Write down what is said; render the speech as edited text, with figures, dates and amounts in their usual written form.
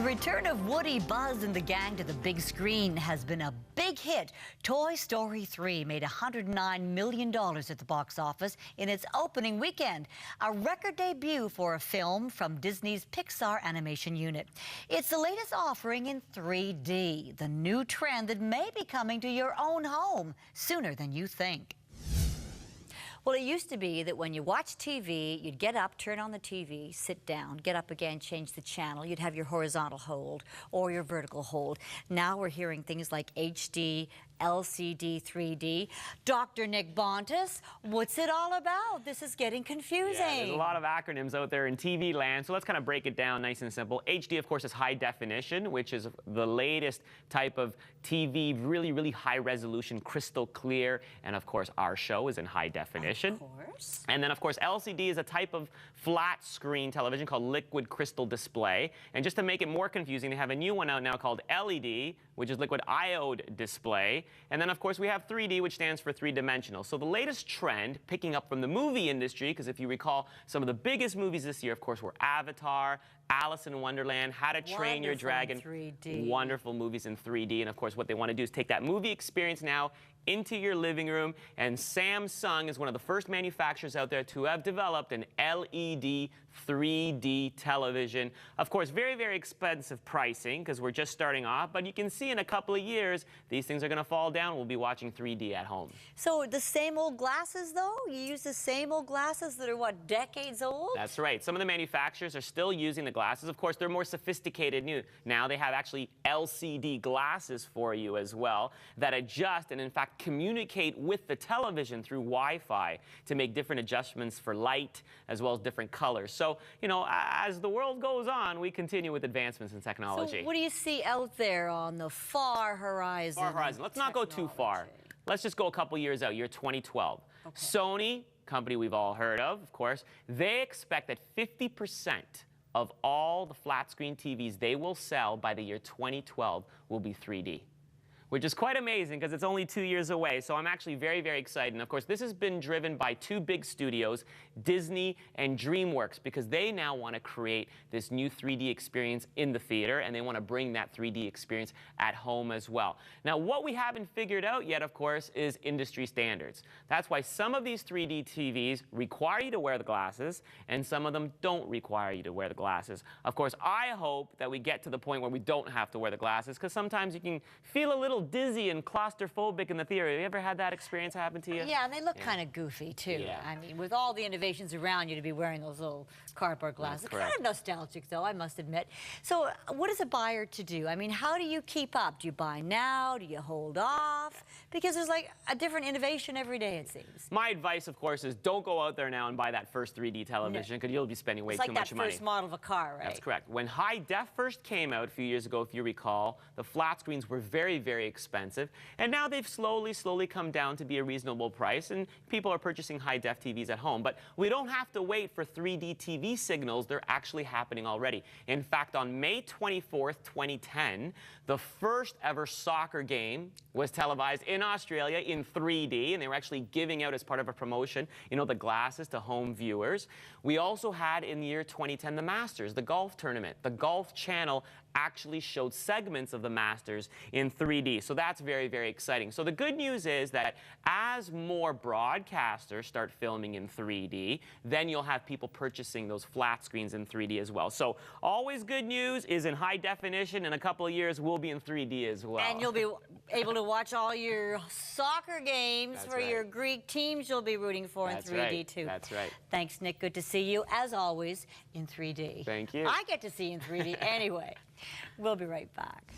return of Woody, Buzz, and the gang to the big screen has been a big hit. Toy Story 3 made $109 million at the box office in its opening weekend, a record debut for a film from Disney's Pixar animation unit. It's the latest offering in 3D, the new trend that may be coming to your own home sooner than you think. Well, it used to be that when you watch TV, you'd get up, turn on the TV, sit down, get up again, change the channel. You'd have your horizontal hold or your vertical hold. Now we're hearing things like HD, LCD, 3D. Dr. Nick Bontis, what's it all about? This is getting confusing. Yeah, there's a lot of acronyms out there in TV land, so let's kind of break it down nice and simple. HD, of course, is high definition, which is the latest type of TV, really high resolution, crystal clear, and of course, our show is in high definition. Of course. And then, of course, LCD is a type of flat screen television called liquid crystal display. And just to make it more confusing, they have a new one out now called LED, which is liquid iode display. And then, of course, we have 3D, which stands for three-dimensional. So the latest trend, picking up from the movie industry, because if you recall, some of the biggest movies this year, of course, were Avatar, Alice in Wonderland, How to Train Your Dragon. 3D. Wonderful movies in 3D. And, of course, what they want to do is take that movie experience now into your living room. And Samsung is one of the first manufacturers out there to have developed an LED 3D television. Of course, very expensive pricing because we're just starting off. But you can see in a couple of years, these things are going to fall down. We'll be watching 3D at home. So the same old glasses, though? You use the same old glasses that are, what, decades old? That's right. Some of the manufacturers are still using the glasses. Of course, they're more sophisticated now. They have actually LCD glasses for you as well that adjust and, in fact, communicate with the television through Wi-Fi to make different adjustments for light as well as different colors. So, you know, as the world goes on, we continue with advancements in technology. So what do you see out there on the far horizon? Far horizon. Let's not go too far. Let's just go a couple years out, year 2012. Okay. Sony, company we've all heard of course, they expect that 50% of all the flat screen TVs they will sell by the year 2012 will be 3D. Which is quite amazing because it's only 2 years away. So I'm actually very excited. And of course, this has been driven by two big studios, Disney and DreamWorks, because they now want to create this new 3D experience in the theater, and they want to bring that 3D experience at home as well. Now, what we haven't figured out yet, of course, is industry standards. That's why some of these 3D TVs require you to wear the glasses, and some of them don't require you to wear the glasses. Of course, I hope that we get to the point where we don't have to wear the glasses, because sometimes you can feel a little dizzy and claustrophobic in the theater. Have you ever had that experience happen to you? Yeah, and they look kind of goofy, too. Yeah. I mean, with all the innovations around you to be wearing those little cardboard glasses. Kind of nostalgic, though, I must admit. So what is a buyer to do? I mean, how do you keep up? Do you buy now? Do you hold off? Because there's like a different innovation every day, it seems. My advice, of course, is don't go out there now and buy that first 3D television because you'll be spending way too much money. It's like that first model of a car, right? That's correct. When high def first came out a few years ago, if you recall, the flat screens were very expensive. And now they've slowly come down to be a reasonable price, and people are purchasing high def TVs at home. But we don't have to wait for 3D TV signals. They're actually happening already. In fact, on May 24th, 2010, the first ever soccer game was televised in Australia in 3D, and they were actually giving out as part of a promotion, you know, the glasses to home viewers. We also had in the year 2010 the Masters, the golf tournament. The Golf Channel actually showed segments of the Masters in 3D. So that's very exciting. So the good news is that as more broadcasters start filming in 3D, then you'll have people purchasing those flat screens in 3D as well. So always good news is in high definition. In a couple of years, we'll be in 3D as well. And you'll be able to watch all your soccer games for your Greek teams you'll be rooting for in 3D too. That's right. Thanks, Nick. Good to see you, as always, in 3D. Thank you. I get to see you in 3D anyway. We'll be right back.